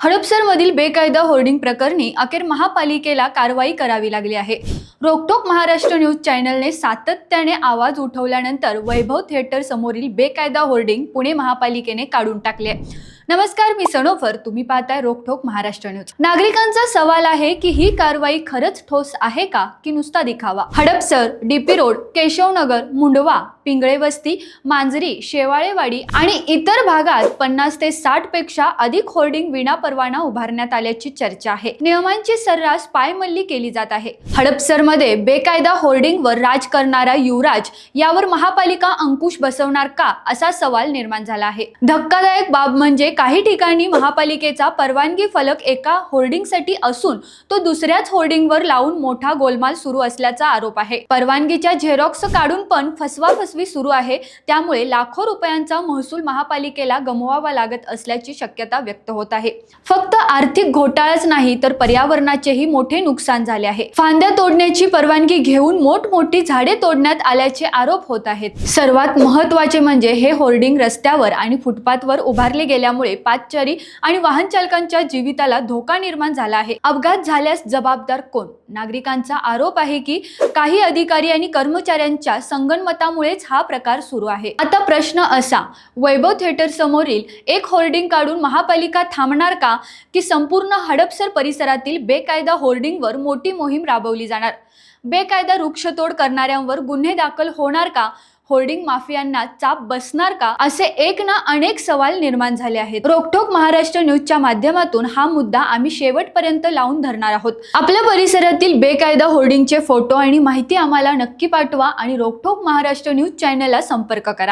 हडपसरमधील बेकायदा होर्डिंग प्रकरणी अखेर महापालिकेला कारवाई करावी लागली आहे। रोकटोक महाराष्ट्र न्यूज चॅनलने सातत्याने आवाज उठवल्यानंतर वैभव थिएटर समोरील बेकायदा होर्डिंग पुणे महापालिकेने काढून टाकले। नमस्कार, मी सनोफर, तुम्ही पाहताय रोकटोक महाराष्ट्र न्यूज। नागरिकांचा सवाल आहे की ही कारवाई खरंच ठोस आहे का की नुसता दिखावा। हडपसर, डीपी रोड, केशवनगर, मुंडवा, पिंगळे वस्ती, मांजरी, शेवाळेवाडी आणि इतर भागात 50 ते 60 पेक्षा अधिक होर्डिंग विना परवाना उभारण्यात आल्याची चर्चा आहे। नियमांची सर्रास पायमल्ली केली जात आहे। हडपसरमध्ये बेकायदा होर्डिंगवर राज करणारा युवराज यावर महापालिका अंकुश बसवणार का असा सवाल निर्माण झाला आहे। धक्कादायक बाब म्हणजे काही ठिकाणी महापालिकेचा परवानगी फलक एका होर्डिंगसाठी असून तो दुसऱ्याच होर्डिंगवर लावून मोठा गोलमाल सुरू असल्याचा आरोप आहे। परवानगीच्या झेरॉक्स काढून पण फसवाफसवी सुरू आहे, त्यामुळे लाखो रुपयांचा महसूल महापालिकेला गमवावा लागत असल्याची शक्यता व्यक्त होत आहे। फक्त आर्थिक घोटाळाच नाही तर पर्यावरणाचेही मोठे नुकसान झाले आहे। फांद्या तोडण्याची परवानगी घेऊन मोठमोठी झाडे तोडण्यात आल्याचे आरोप होत आहेत। सर्वात महत्त्वाचे म्हणजे हे होर्डिंग रस्त्यावर आणि फुटपाथवर उभारले गेल्यामुळे पादचारी आणि वाहन चालकांच्या जीविताला धोका निर्माण झाला आहे। अपघात झाल्यास जबाबदार कोण? नागरिकांचा आरोप आहे की काही अधिकारी आणि कर्मचाऱ्यांच्या संगनमतामुळेच हा प्रकार सुरू आहे। आता प्रश्न असा, वैभव थिएटर समोरील एक होर्डिंग काढून महापालिका थांबणार का की संपूर्ण हडपसर परिसरातील बेकायदा होर्डिंगवर मोठी मोहीम राबवली जाणार? बेकायदा वृक्षतोड करणाऱ्यांवर गुन्हे दाखल होणार का? होर्डिंग माफियांना चाप बसणार का? असे एक ना अनेक सवाल निर्माण झाले आहेत। रोकटोक महाराष्ट्र न्यूजच्या माध्यमातून हा मुद्दा आम्ही शेवटपर्यंत लावून धरणार आहोत। आपल्या परिसरातील बेकायदा होर्डिंगचे फोटो आणि माहिती आम्हाला नक्की पाठवा आणि रोकटोक महाराष्ट्र न्यूज चॅनलला संपर्क करा।